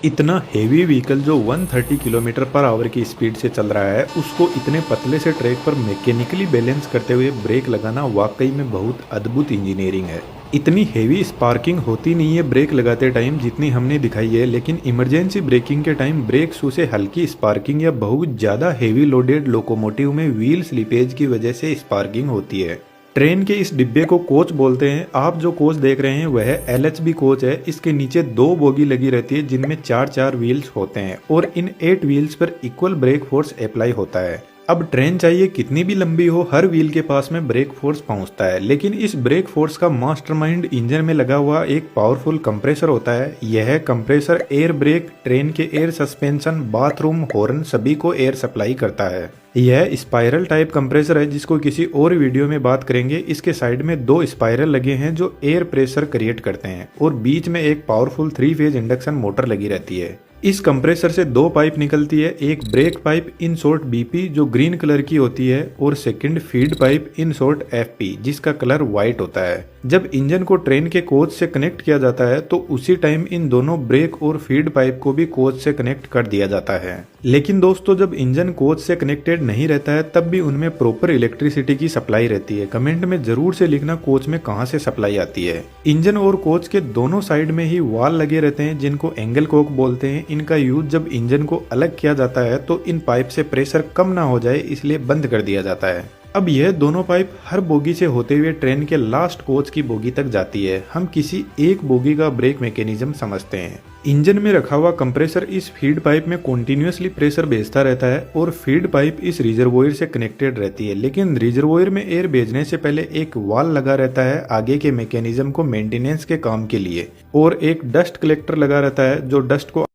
इतना heavy vehicle जो 130 kilometre per hour की स्पीड से चल रहा है, उसको इतने पतले से ट्रैक पर मैकेनिकली बैलेंस करते हुए ब्रेक लगाना वाकई में बहुत अद्भुत इंजीनियरिंग है। इतनी हेवी स्पार्किंग होती नहीं है ब्रेक लगाते टाइम जितनी हमने दिखाई है, लेकिन इमरजेंसी ब्रेकिंग के टाइम ब्रेक शू से हल्की स्पार्किंग या बहुत ज़्यादा हेवी लोडेड लोकोमोटिव में व्हील स्लिपेज की वजह से स्पार्किंग होती है। ट्रेन के इस डिब्बे को कोच बोलते हैं। आप जो कोच देख रहे हैं वह LHB कोच है। इसके नीचे 2 बोगी लगी रहती है जिनमें 4-4 व्हील्स होते हैं और इन 8 व्हील्स पर इक्वल ब्रेक फोर्स अप्लाई होता है। अब ट्रेन चाहिए कितनी भी लंबी हो, हर व्हील के पास में ब्रेक फोर्स पहुंचता है, लेकिन इस ब्रेक फोर्स का मास्टरमाइंड इंजन में लगा हुआ एक पावरफुल कंप्रेसर होता है। यह कंप्रेसर एयर ब्रेक, ट्रेन के एयर सस्पेंशन, बाथरूम, हॉर्न सभी को एयर सप्लाई करता है। यह स्पाइरल टाइप कंप्रेसर है जिसको किसी और वीडियो में बात करेंगे। इसके साइड में 2 स्पाइरल लगे हैं जो एयर प्रेशर क्रिएट करते हैं और बीच में एक पावरफुल 3 फेज इंडक्शन मोटर लगी रहती है। इस कंप्रेसर से 2 पाइप निकलती है, एक break pipe in short BP जो ग्रीन कलर की होती है और second feed pipe in short FP जिसका कलर व्हाइट होता है। जब इंजन को ट्रेन के कोच से कनेक्ट किया जाता है तो उसी टाइम इन दोनों ब्रेक और फीड पाइप को भी कोच से कनेक्ट कर दिया जाता है। लेकिन दोस्तों, जब इंजन कोच से कनेक्टेड नहीं रहता है तब भी उनमें प्रॉपर इलेक्ट्रिसिटी की सप्लाई रहती है। कमेंट में जरूर से लिखना कोच में कहां से सप्लाई आती है। इंजन और कोच के दोनों साइड में ही वाल लगे रहते हैं जिनको एंगल कोक बोलते हैं। इनका यूज जब इंजन को अलग किया जाता है तो इन पाइप से प्रेशर कम ना हो जाए इसलिए बंद कर दिया जाता है। अब यह दोनों पाइप हर बोगी से होते हुए ट्रेन के लास्ट कोच की बोगी तक जाती है। हम किसी एक बोगी का ब्रेक मैकेनिज्म समझते हैं। इंजन में रखा हुआ कंप्रेसर इस फीड पाइप में कॉन्टिन्यूसली प्रेशर भेजता रहता है और फीड पाइप इस रिजर्वोयर से कनेक्टेड रहती है, लेकिन रिजर्वोयर में एयर भेजने से पहले एक वाल लगा रहता है आगे के मैकेनिज्म को मेंटेनेंस के काम के लिए और एक डस्ट कलेक्टर लगा रहता है जो डस्ट को